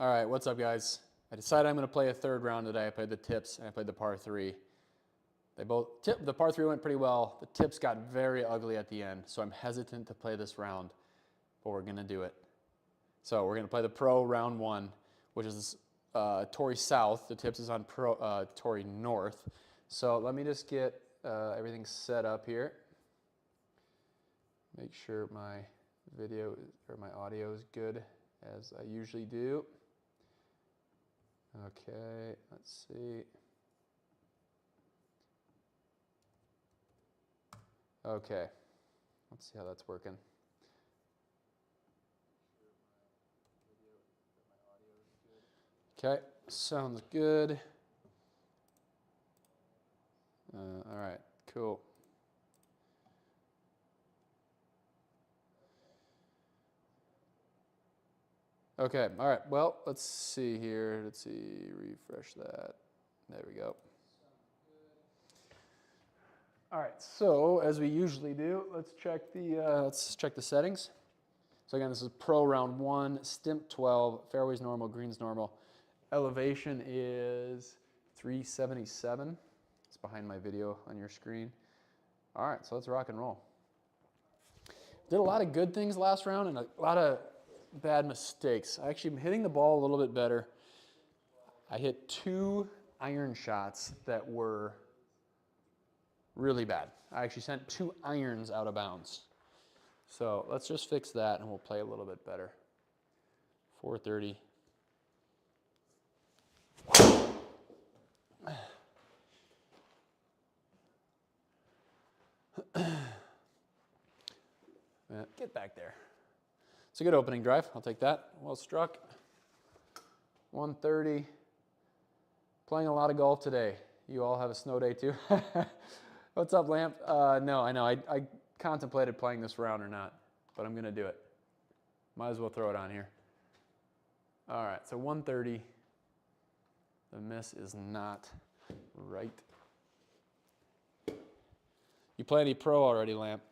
All right, what's up, guys? I decided I'm going to play a third round today. I played the tips and I played the par 3. The par 3 went pretty well. The tips got very ugly at the end, so I'm hesitant to play this round, but we're going to do it. So we're going to play the pro round 1, which is Torrey South. The tips is on Torrey North. So let me just get everything set up here. Make sure my video or my audio is good, as I usually do. Okay, let's see. Okay, let's see how that's working. Okay, sounds good. All right, cool. Okay, all right, well, let's see here. Let's see, refresh that. There we go. All right, so as we usually do, let's check the settings. So again, this is pro round 1, stimp 12, fairways normal, greens normal. Elevation is 377. It's behind my video on your screen. All right, so let's rock and roll. Did a lot of good things last round and a lot of bad mistakes. I actually am hitting the ball a little bit better. I hit 2 iron shots that were really bad. I actually sent 2 irons out of bounds. So let's just fix that and we'll play a little bit better. 430. Get back there. It's a good opening drive. I'll take that. Well struck. 130. Playing a lot of golf today. You all have a snow day too. What's up, Lamp? No, I know. I contemplated playing this round or not, but I'm going to do it. Might as well throw it on here. All right, so 130. The miss is not right. You play any pro already, Lamp?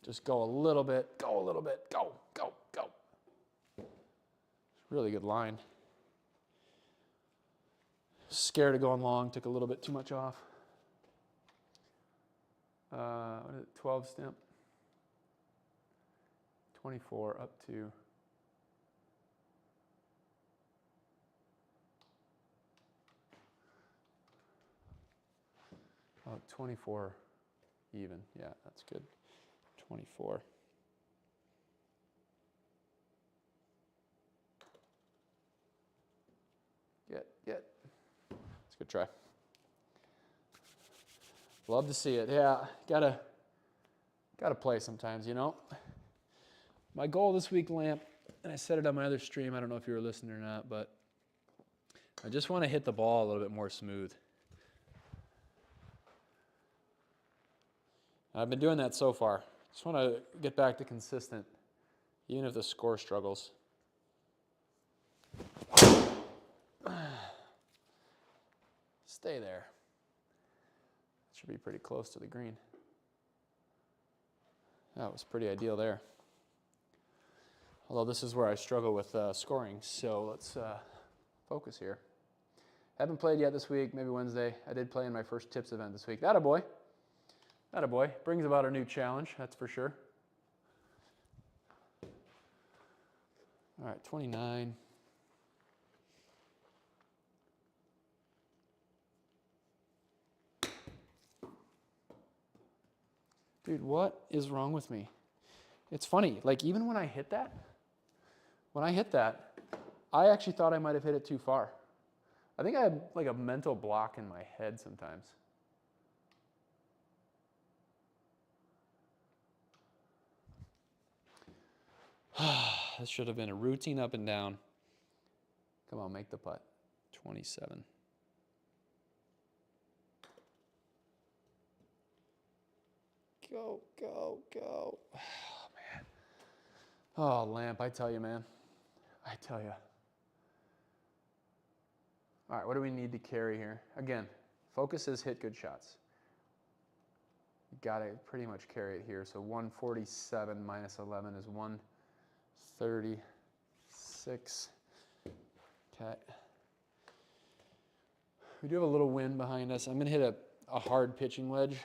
Just go a little bit, go a little bit, go, go, go. Really good line. Scared of going long, took a little bit too much off. What is it, 12 stimp? 24 up to. Oh, 24 even, yeah, that's good. 24. Get. It's a good try. Love to see it. Yeah, gotta play sometimes, you know. My goal this week, Lamp, and I said it on my other stream, I don't know if you were listening or not, but I just want to hit the ball a little bit more smooth. I've been doing that so far. Just want to get back to consistent, even if the score struggles. Stay there. Should be pretty close to the green. That was pretty ideal there. Although this is where I struggle with scoring, so let's focus here. Haven't played yet this week, maybe Wednesday. I did play in my first tips event this week. Attaboy. Attaboy. Brings about a new challenge, that's for sure. All right, 29. Dude, what is wrong with me? It's funny, like even when I hit that, I actually thought I might have hit it too far. I think I had like a mental block in my head sometimes. This should have been a routine up and down. Come on, make the putt. 27. Go, go, go. Oh, man. Oh, Lamp, I tell you, man. I tell you. All right, what do we need to carry here? Again, focus is hit good shots. got to pretty much carry it here. So 147 minus 11 is 136. Okay. We do have a little wind behind us. I'm going to hit a hard pitching wedge.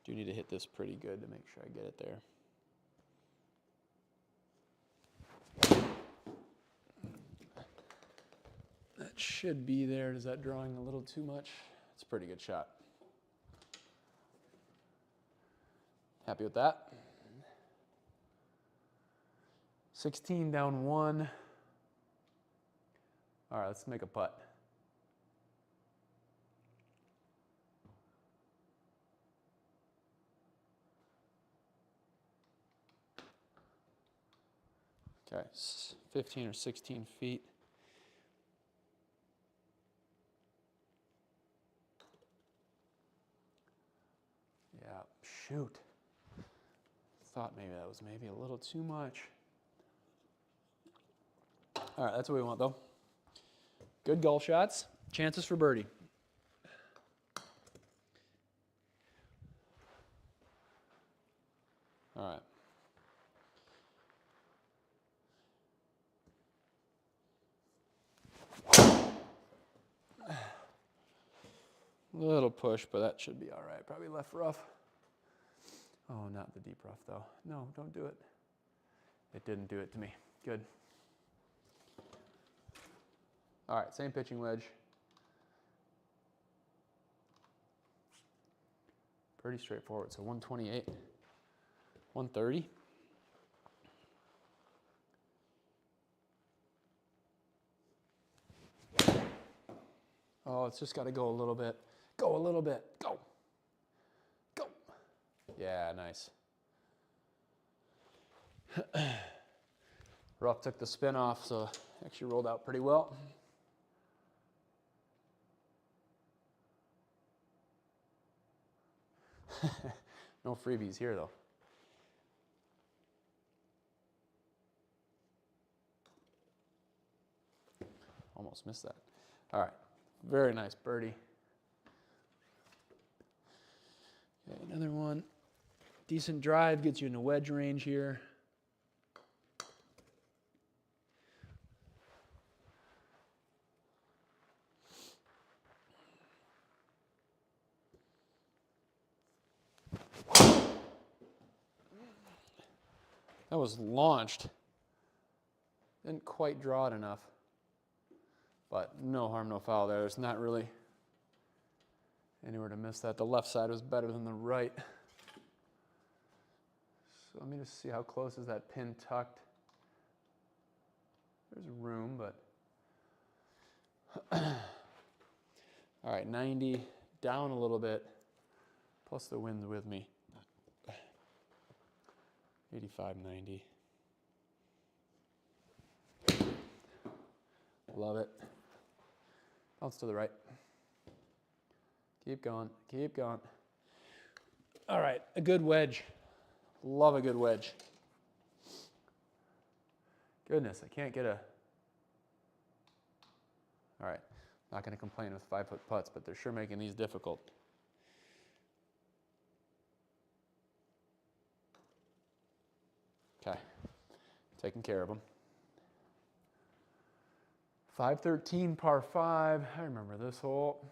Do need to hit this pretty good to make sure I get it there. That should be there. Is that drawing a little too much? It's a pretty good shot. Happy with that. 16 down 1. All right, let's make a putt. Okay, 15 or 16 feet. Yeah, shoot. Thought maybe that was maybe a little too much. All right, that's what we want though. Good golf shots, chances for birdie. All right. Little push, but that should be all right. Probably left rough. Oh, not the deep rough though. No, don't do it. It didn't do it to me. Good. All right, same pitching wedge. Pretty straightforward. So 128, 130. Oh, it's just got to go a little bit. Go a little bit. Go. Go. Yeah, nice. Rough took the spin off, so actually rolled out pretty well. No freebies here, though. Almost missed that. All right. Very nice birdie. Okay, another one. Decent drive, gets you in the wedge range here. That was launched. Didn't quite draw it enough. But no harm, no foul there. There's not really anywhere to miss that. The left side was better than the right. So let me just see how close is that pin tucked. There's room, but... All right, 90, down a little bit, plus the wind's with me. 85, 90. Love it. Bounce to the right. Keep going, keep going. All right, a good wedge. Love a good wedge. Goodness, I can't get a... All right, not going to complain with 5-foot putts, but they're sure making these difficult. Okay, taking care of them. 513 par 5. I remember this hole.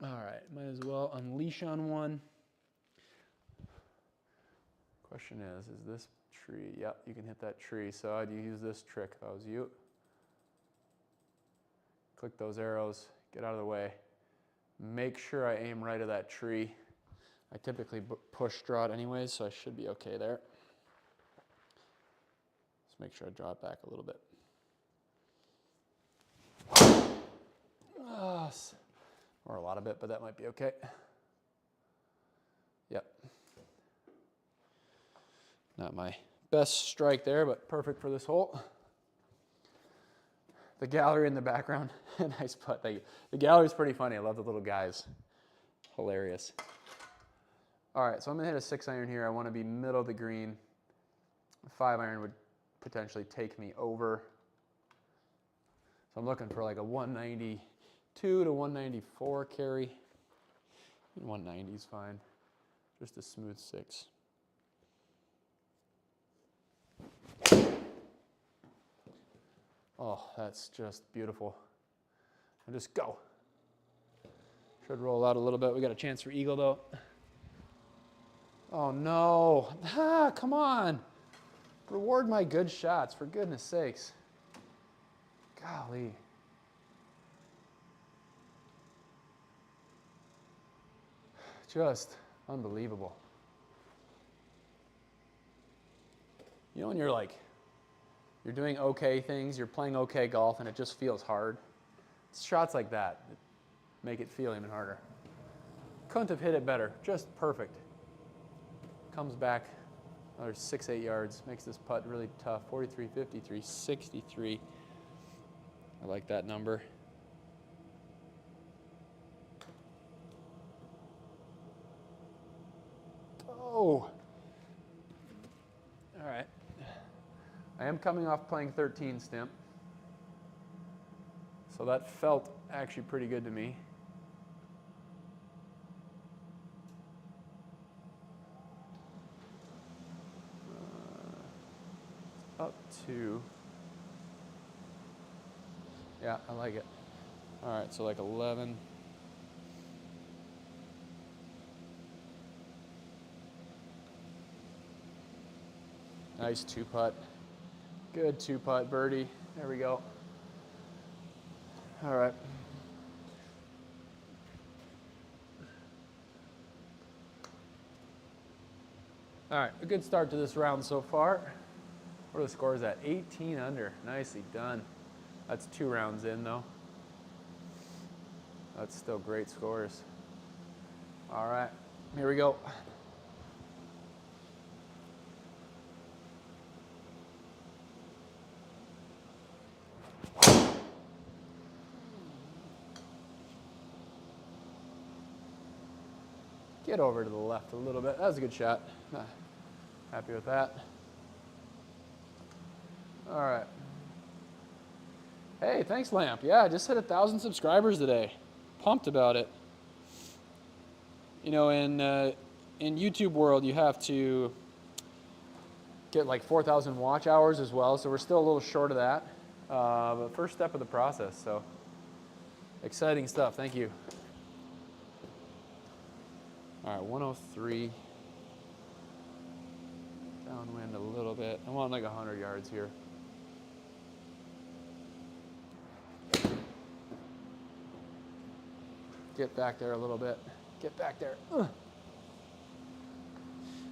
All right, might as well unleash on one. Question is this tree? Yep, you can hit that tree. So I'd use this trick if I was you. Click those arrows, get out of the way. Make sure I aim right at that tree. I typically push draw it anyways, so I should be okay there. Just make sure I draw it back a little bit. Or a lot of it, but that might be okay. Yep. Not my best strike there, but perfect for this hole. The gallery in the background, nice putt, thank you. The gallery's pretty funny, I love the little guys. Hilarious. All right, so I'm gonna hit a 6-iron here. I wanna be middle of the green. A 5-iron would potentially take me over. So I'm looking for like a 192 to 194 carry. 190 is fine. Just a smooth 6. Oh, that's just beautiful. And just go. Should roll out a little bit. We got a chance for eagle though. Oh no. Ah, come on. Reward my good shots, for goodness sakes. Golly. Just unbelievable. You know when you're doing okay things, you're playing okay golf, and it just feels hard? It's shots like that make it feel even harder. Couldn't have hit it better, just perfect. Comes back another 6-8 yards, makes this putt really tough. 43, 53, 63. I like that number. Oh. All right. I am coming off playing 13 stimp. So that felt actually pretty good to me. Up to, yeah, I like it. All right, so like 11. Nice 2-putt. Good 2-putt birdie. There we go. All right. All right, a good start to this round so far. What are the scores at? 18 under. Nicely done. That's 2 rounds in, though. That's still great scores. All right, here we go. Get over to the left a little bit. That was a good shot. Happy with that. All right. Hey, thanks, Lamp. Yeah, I just hit 1,000 subscribers today. Pumped about it. You know, in YouTube world, you have to get like 4,000 watch hours as well, so we're still a little short of that. But first step of the process, so exciting stuff. Thank you. All right, 103. Downwind a little bit. I want like 100 yards here. Get back there a little bit. Get back there.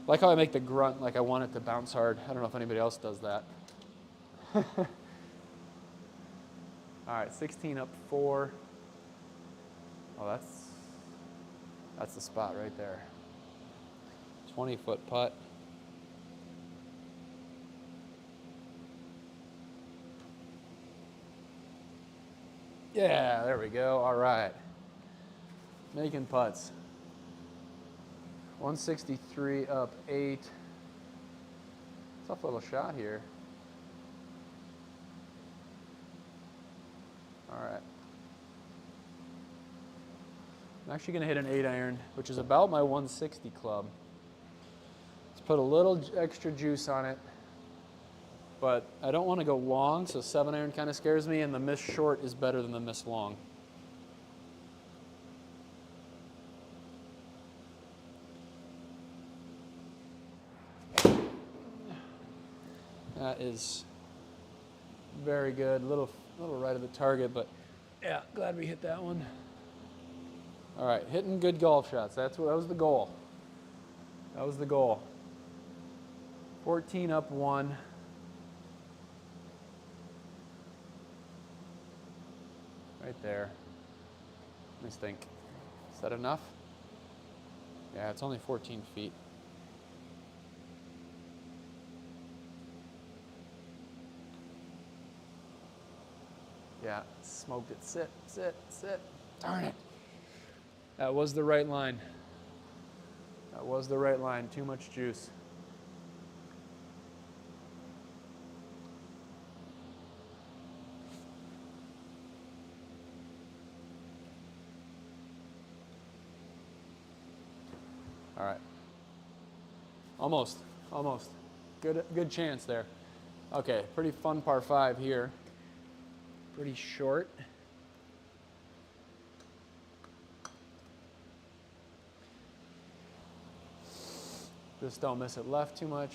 Like how I make the grunt like I want it to bounce hard. I don't know if anybody else does that. All right, 16 up 4. Oh, that's the spot right there. 20-foot putt. Yeah, there we go. All right. Making putts. 163 up 8. Tough little shot here. All right. I'm actually going to hit an 8-iron, which is about my 160 club. Let's put a little extra juice on it, but I don't want to go long, so 7-iron kind of scares me, and the miss short is better than the miss long. That is very good. A little right of the target, but yeah, glad we hit that one. All right, hitting good golf shots. That was the goal. That was the goal. 14 up 1. Right there. Let me think. Is that enough? Yeah, it's only 14 feet. Yeah, smoked it. Sit, sit, sit. Darn it. That was the right line. That was the right line. Too much juice. All right. Almost. Good chance there. Okay, pretty fun par 5 here. Pretty short. Just don't miss it left too much.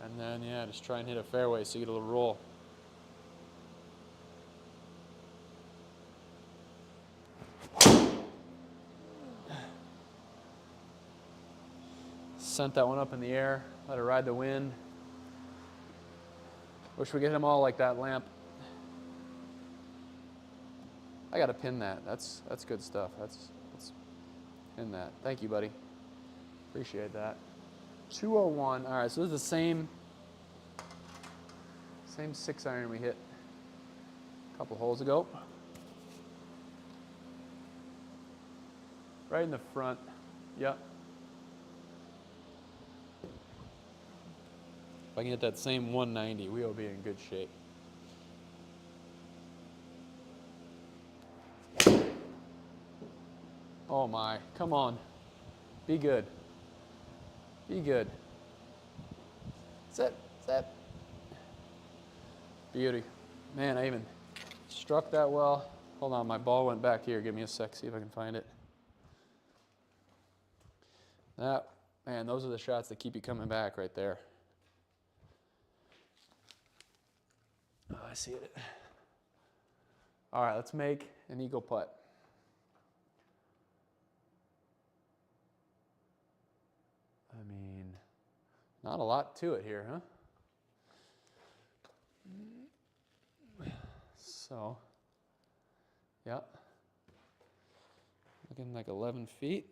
And then, yeah, just try and hit a fairway so you get a little roll. Sent that one up in the air, let it ride the wind. Wish we could hit them all like that lamp. I gotta pin that. That's good stuff. Let's pin that. Thank you, buddy. Appreciate that. 201. All right, so this is the same 6-iron we hit a couple holes ago. Right in the front. Yep. If I can get that same 190, we will be in good shape. Oh my, come on. Be good. Be good. Set. Beauty. Man, I even struck that well. Hold on, my ball went back here. Give me a sec, see if I can find it. Man, those are the shots that keep you coming back right there. Oh, I see it. All right, let's make an eagle putt. I mean, not a lot to it here, huh? So, yeah. Looking like 11 feet.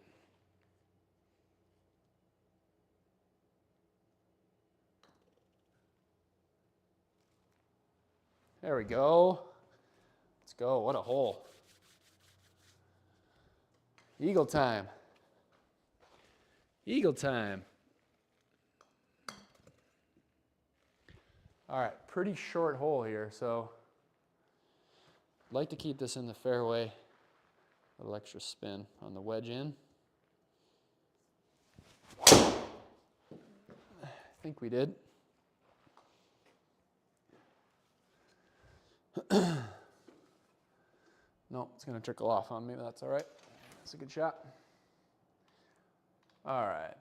There we go. Let's go. What a hole. Eagle time. Eagle time. All right, pretty short hole here, so I'd like to keep this in the fairway. A little extra spin on the wedge in. I think we did. No, it's going to trickle off on me, but that's all right. That's a good shot. All right.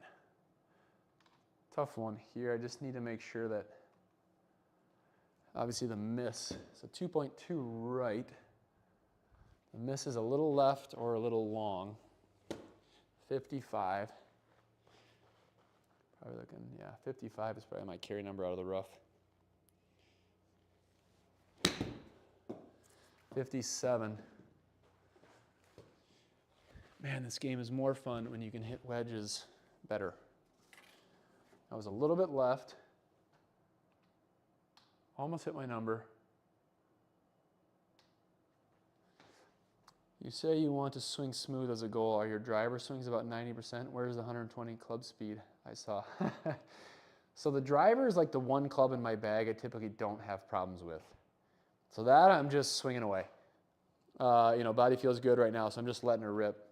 Tough one here. I just need to make sure that, obviously the miss, so 2.2 right. The miss is a little left or a little long. 55. Probably looking, yeah, 55 is probably my carry number out of the rough. 57. Man, this game is more fun when you can hit wedges better. I was a little bit left. Almost hit my number. You say you want to swing smooth as a goal. Are your driver swings about 90%? Where's the 120 club speed I saw? So the driver is like the one club in my bag I typically don't have problems with. So that I'm just swinging away. Body feels good right now, so I'm just letting her rip.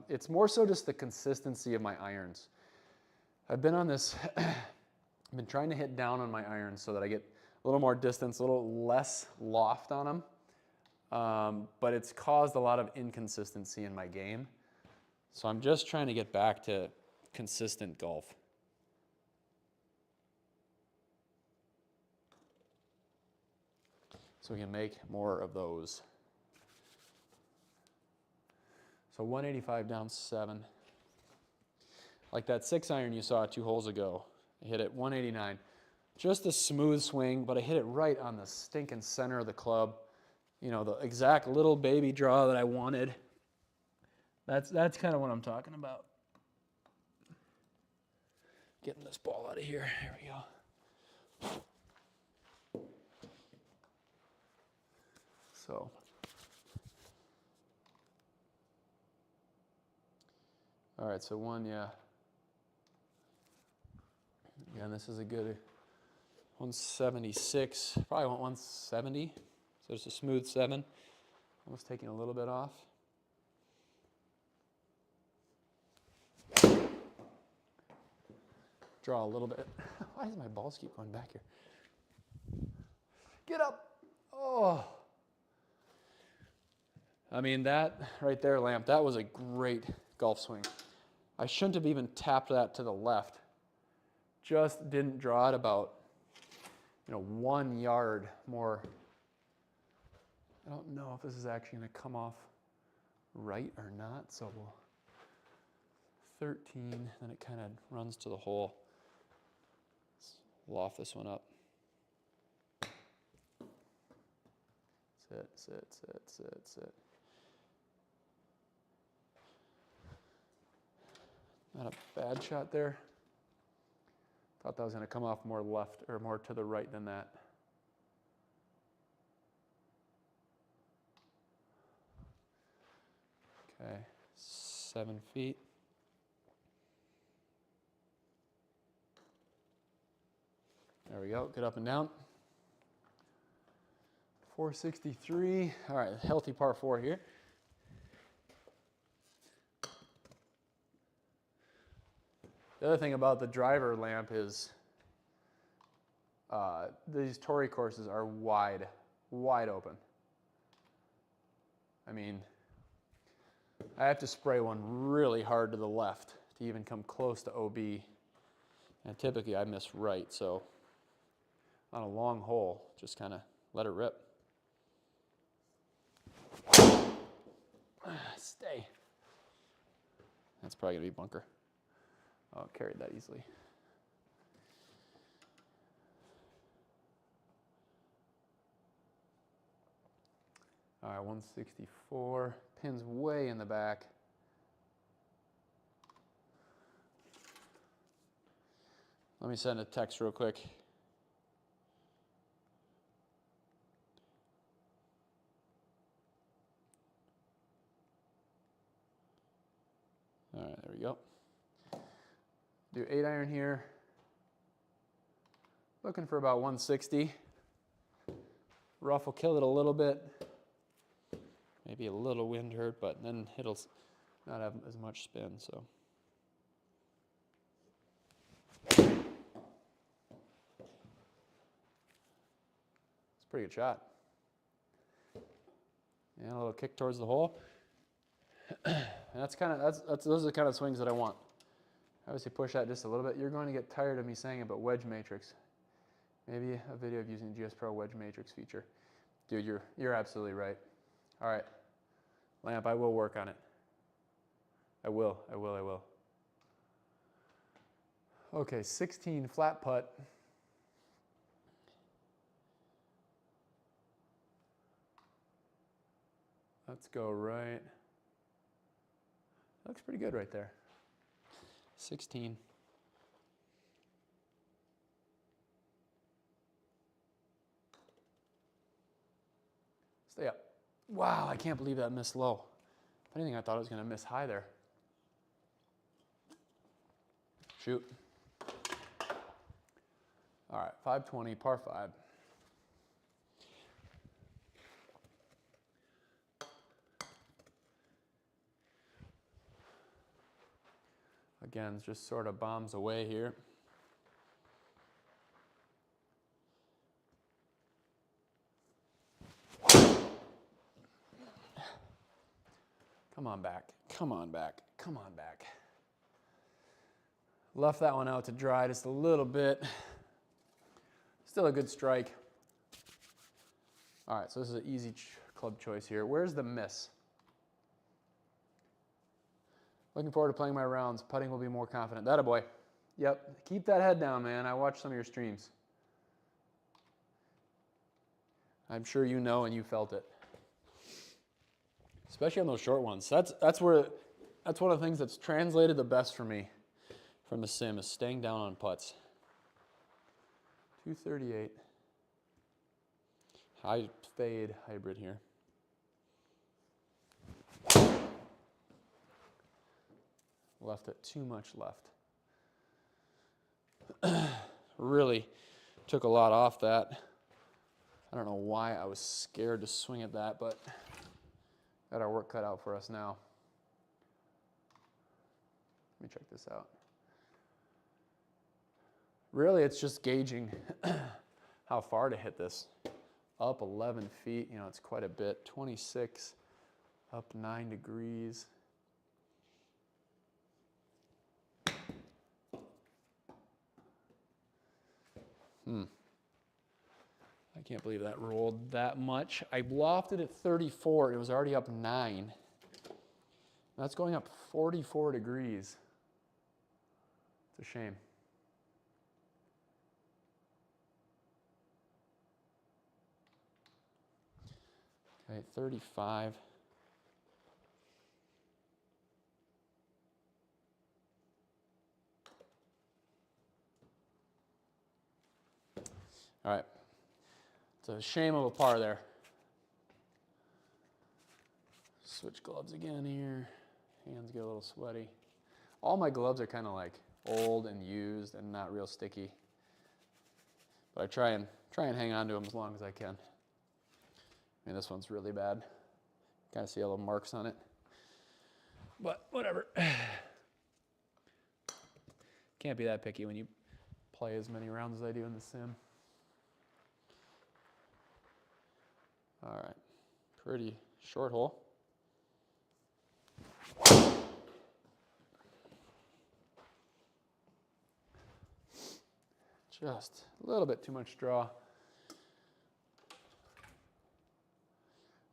It's more so just the consistency of my irons. I've been on this, I've been trying to hit down on my irons so that I get a little more distance, a little less loft on them. But it's caused a lot of inconsistency in my game. So I'm just trying to get back to consistent golf. So we can make more of those. So 185 down 7. Like that 6-iron you saw 2 holes ago. I hit it 189. Just a smooth swing, but I hit it right on the stinking center of the club. You know, the exact little baby draw that I wanted. That's kind of what I'm talking about. Getting this ball out of here. Here we go. So. All right, so one, yeah. Again, this is a good 176. Probably want 170. So it's a smooth 7. Almost taking a little bit off. draw a little bit. Why does my balls keep going back here? Get up. Oh. I mean, that right there, Lamp, that was a great golf swing. I shouldn't have even tapped that to the left. Just didn't draw it about, 1 yard more. I don't know if this is actually going to come off right or not, so we'll 13, then it kind of runs to the hole. Let's loft this one up. Sit, sit, sit, sit, sit. Not a bad shot there. Thought that was going to come off more left or more to the right than that. Okay, 7 feet. There we go, get up and down. 463, all right, healthy par 4 here. The other thing about the driver, Lamp, is these Torrey courses are wide open. I mean, I have to spray one really hard to the left to even come close to OB. And typically I miss right, so on a long hole, just kind of let it rip. Stay. That's probably going to be bunker. Oh, carried that easily. All right, 164. Pin's way in the back. Let me send a text real quick. All right, there we go. Do 8 iron here. Looking for about 160. Rough will kill it a little bit. Maybe a little wind hurt, but then it'll not have as much spin, so. It's a pretty good shot. Yeah, a little kick towards the hole. And those are the kind of swings that I want. Obviously push that just a little bit. You're going to get tired of me saying it, but wedge matrix. Maybe a video of using GS Pro wedge matrix feature. Dude, you're absolutely right. All right, Lamp, I will work on it. I will. Okay, 16 flat putt. Let's go right. Looks pretty good right there. 16. Stay up. Wow, I can't believe that missed low. If anything, I thought it was going to miss high there. Shoot. All right, 520, par 5. Again, just sort of bombs away here. Come on back, come on back, come on back. Left that one out to dry just a little bit. Still a good strike. All right, so this is an easy club choice here. Where's the miss? Looking forward to playing my rounds. Putting will be more confident. That a boy. Yep, keep that head down, man. I watched some of your streams. I'm sure you know and you felt it. Especially on those short ones. That's one of the things that's translated the best for me from the sim is staying down on putts. 238. High fade hybrid here. Left it too much left. Really took a lot off that. I don't know why I was scared to swing at that, but got our work cut out for us now. Let me check this out. Really, it's just gauging how far to hit this. Up 11 feet, you know, it's quite a bit. 26, up 9 degrees. I can't believe that rolled that much. I lofted at 34. It was already up 9. That's going up 44 degrees. It's a shame. Okay, 35. All right. It's a shame of a par there. Switch gloves again here. Hands get a little sweaty. All my gloves are kind of like old and used and not real sticky. But I try and hang on to them as long as I can. I mean, this one's really bad. Kind of see all the marks on it. But whatever. Can't be that picky when you play as many rounds as I do in the sim. All right, pretty short hole. Just a little bit too much draw.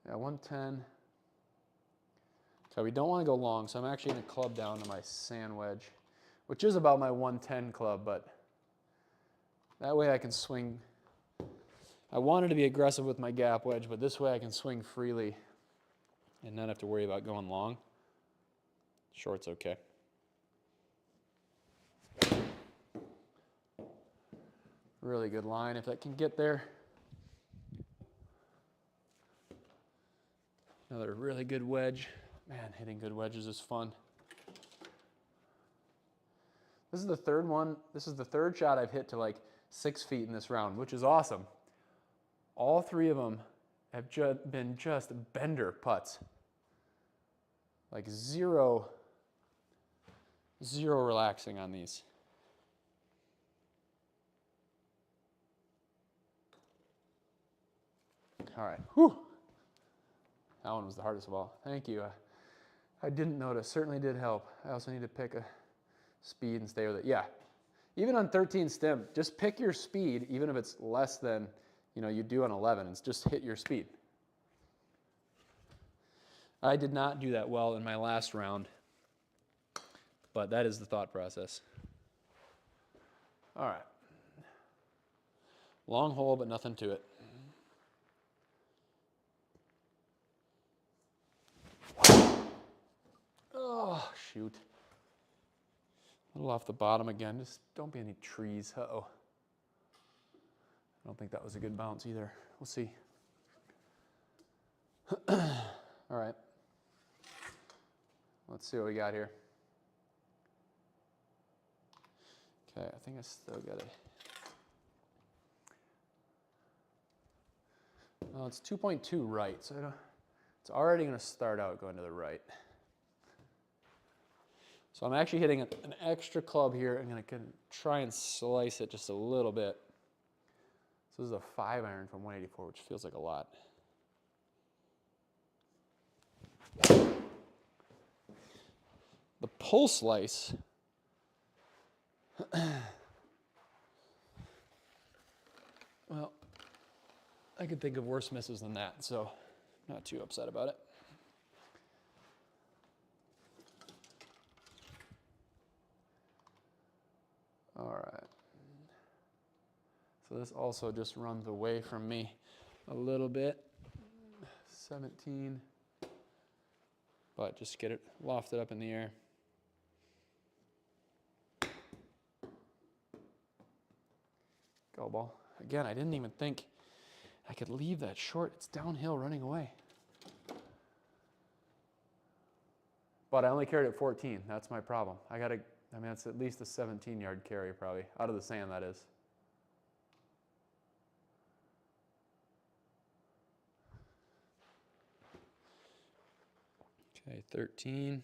Yeah, 110. So we don't want to go long, so I'm actually going to club down to my sand wedge, which is about my 110 club, but that way I can swing. I wanted to be aggressive with my gap wedge, but this way I can swing freely and not have to worry about going long. Short's okay. Really good line if that can get there. Another really good wedge. Man, hitting good wedges is fun. This is the third one. This is the third shot I've hit to like 6 feet in this round, which is awesome. All 3 of them have been just bender putts. Like zero relaxing on these. All right, whew. That one was the hardest of all. Thank you. I didn't notice, certainly did help. I also need to pick a speed and stay with it. Yeah, even on 13 stem, just pick your speed, even if it's less than, you know, you do on 11, it's just hit your speed. I did not do that well in my last round, but that is the thought process. All right. Long hole, but nothing to it. Oh, shoot. A little off the bottom again. Just don't be any trees. Uh-oh. I don't think that was a good bounce either. We'll see. All right. Let's see what we got here. Okay, I think I still got it. Well, it's 2.2 right, so it's already going to start out going to the right. So I'm actually hitting an extra club here. I'm going to try and slice it just a little bit. So this is a 5-iron from 184, which feels like a lot. The pull slice, well, I could think of worse misses than that, so I'm not too upset about it. All right. So this also just runs away from me a little bit. 17. But just get it lofted up in the air. Go ball. Again, I didn't even think I could leave that short. It's downhill running away. But I only carried it 14. That's my problem. I mean, it's at least a 17-yard carry probably, out of the sand that is. Okay, 13.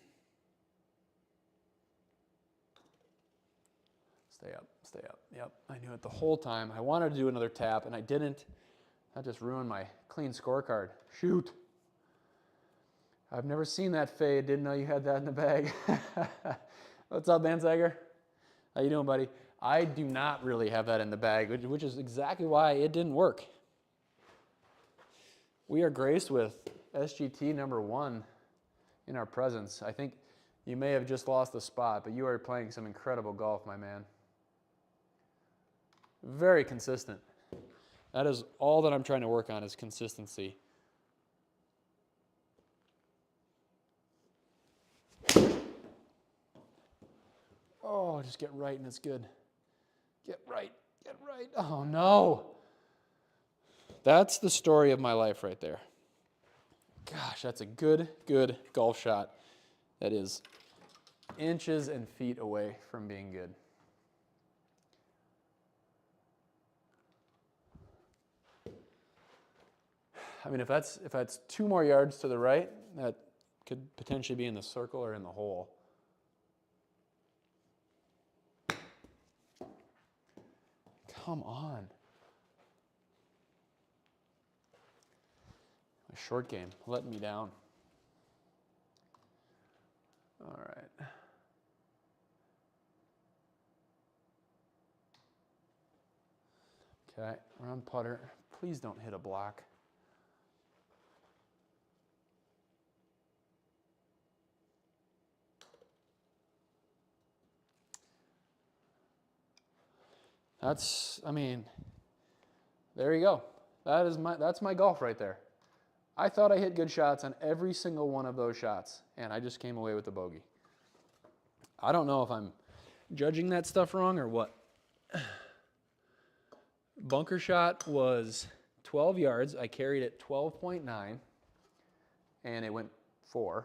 Stay up, stay up. Yep, I knew it the whole time. I wanted to do another tap, and I didn't. That just ruined my clean scorecard. Shoot. I've never seen that fade. Didn't know you had that in the bag. What's up, Van Sager? How you doing, buddy? I do not really have that in the bag, which is exactly why it didn't work. We are graced with SGT #1 in our presence. I think you may have just lost the spot, but you are playing some incredible golf, my man. Very consistent. That is all that I'm trying to work on is consistency. Oh, just get right and it's good. Get right, get right. Oh no. That's the story of my life right there. Gosh, that's a good golf shot. That is inches and feet away from being good. I mean, if that's 2 more yards to the right, that could potentially be in the circle or in the hole. Come on. My short game letting me down. All right. Okay, round putter. Please don't hit a block. I mean, there you go. That's my golf right there. I thought I hit good shots on every single one of those shots, and I just came away with a bogey. I don't know if I'm judging that stuff wrong or what. Bunker shot was 12 yards. I carried it 12.9, and it went 4.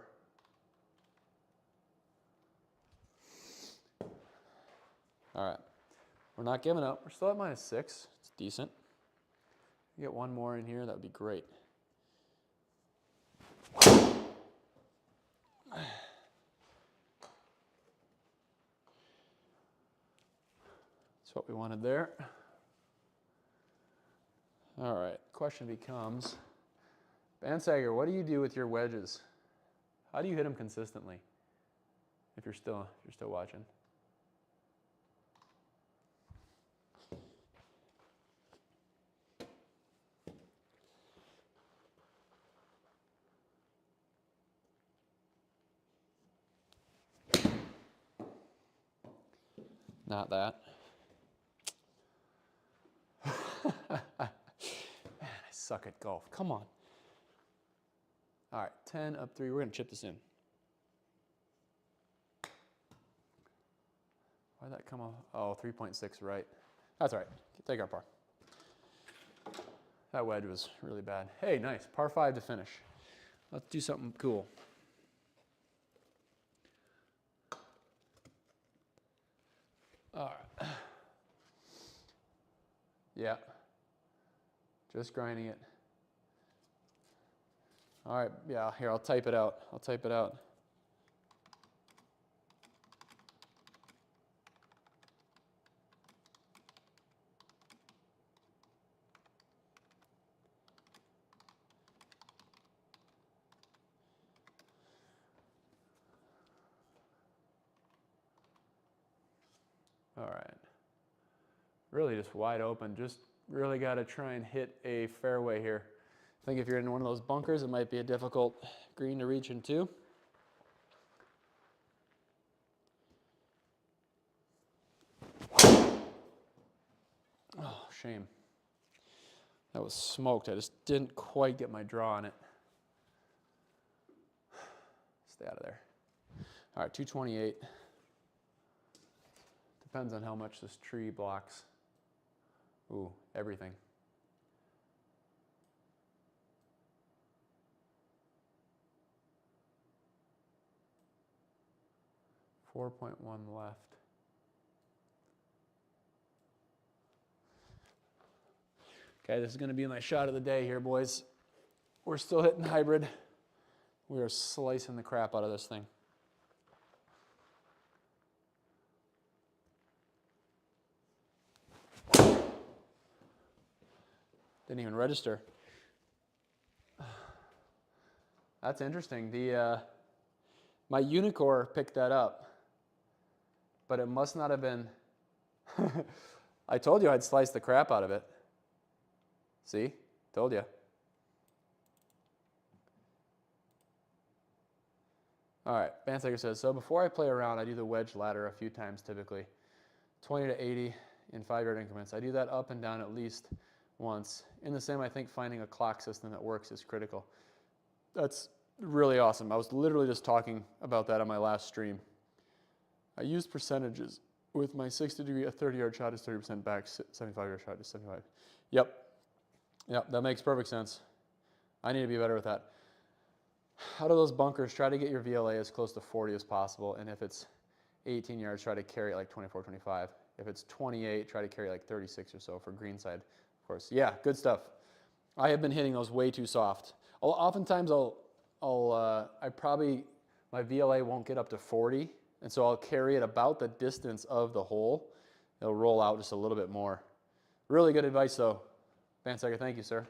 All right. We're not giving up. We're still at -6. It's decent. Get one more in here, that would be great. That's what we wanted there. All right, question becomes, Van Sager, what do you do with your wedges? How do you hit them consistently? If you're still watching. Not that. Man, I suck at golf. Come on. All right, 10 up 3. We're going to chip this in. Why did that come off? Oh, 3.6 right. That's all right. Take our par. That wedge was really bad. Hey, nice. Par 5 to finish. Let's do something cool. All right. Yeah. Just grinding it. All right. Yeah, here, I'll type it out. All right. Really just wide open. Just really got to try and hit a fairway here. I think if you're in one of those bunkers, it might be a difficult green to reach into. Oh, shame. That was smoked. I just didn't quite get my draw on it. Stay out of there. All right, 228. Depends on how much this tree blocks. Ooh, everything. .1 left. Okay, this is going to be my shot of the day here, boys. We're still hitting hybrid. We are slicing the crap out of this thing. Didn't even register. That's interesting. My Unicore picked that up, but it must not have been. I told you I'd slice the crap out of it. See? Told you. All right, Bansager says, so before I play around, I do the wedge ladder a few times typically. 20 to 80 in 5-yard increments. I do that up and down at least once. In the same, I think finding a clock system that works is critical. That's really awesome. I was literally just talking about that on my last stream. I used percentages. With my 60 degree, a 30-yard shot is 30% back, 75-yard shot is 75. Yep, that makes perfect sense. I need to be better with that. Out of those bunkers, try to get your VLA as close to 40 as possible, and if it's 18 yards, try to carry it like 24, 25. If it's 28, try to carry like 36 or so for green side, of course. Yeah, good stuff. I have been hitting those way too soft. Oftentimes my VLA won't get up to 40, and so I'll carry it about the distance of the hole. It'll roll out just a little bit more. Really good advice though. Bansager, thank you, sir.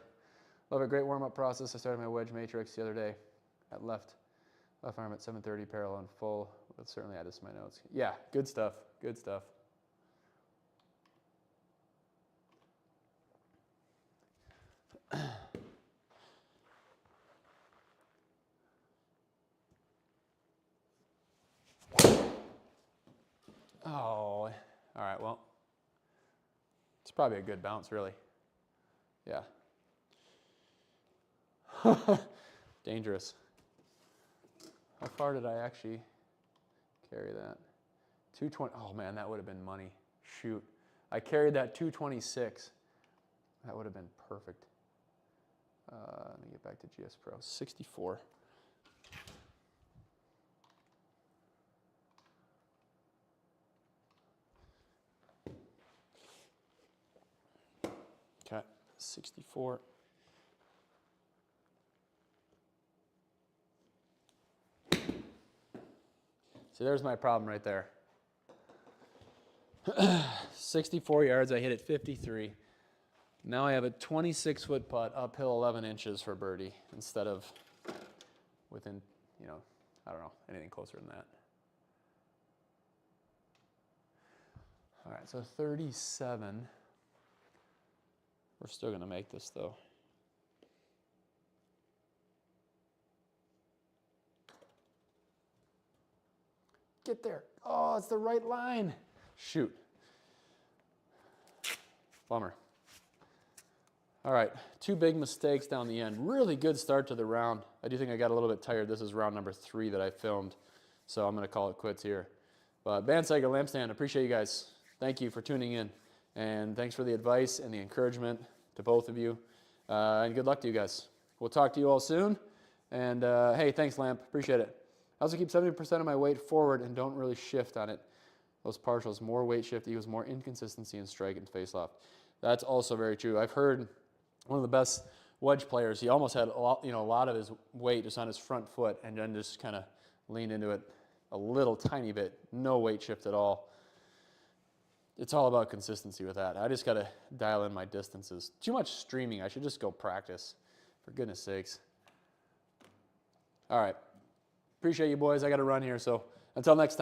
Love it, great warm-up process. I started my wedge matrix the other day at left arm at 7:30, parallel and full. We'll certainly add this to my notes. Yeah, good stuff, good stuff. Oh, all right, well, it's probably a good bounce, really. Yeah. Dangerous. How far did I actually carry that? 220, oh man, that would have been money. Shoot. I carried that 226. That would have been perfect. Let me get back to GS Pro. 64. Okay, 64. See, there's my problem right there. 64 yards, I hit it 53. Now I have a 26-foot putt uphill 11 inches for birdie instead of within, I don't know, anything closer than that. All right, so 37. We're still going to make this, though. Get there. Oh, it's the right line. Shoot. Bummer. All right, 2 big mistakes down the end. Really good start to the round. I do think I got a little bit tired. This is round number 3 that I filmed, so I'm going to call it quits here. But Bansager, Lampstand, appreciate you guys. Thank you for tuning in, and thanks for the advice and the encouragement to both of you, and good luck to you guys. We'll talk to you all soon, and hey, thanks, Lamp. Appreciate it. I also keep 70% of my weight forward and don't really shift on it. Those partials, more weight shift equals more inconsistency in strike and face loft. That's also very true. I've heard one of the best wedge players, he almost had a lot of his weight just on his front foot and then just kind of leaned into it a little tiny bit. No weight shift at all. It's all about consistency with that. I just got to dial in my distances. Too much streaming. I should just go practice, for goodness sakes. All right. Appreciate you, boys. I got to run here, so until next time.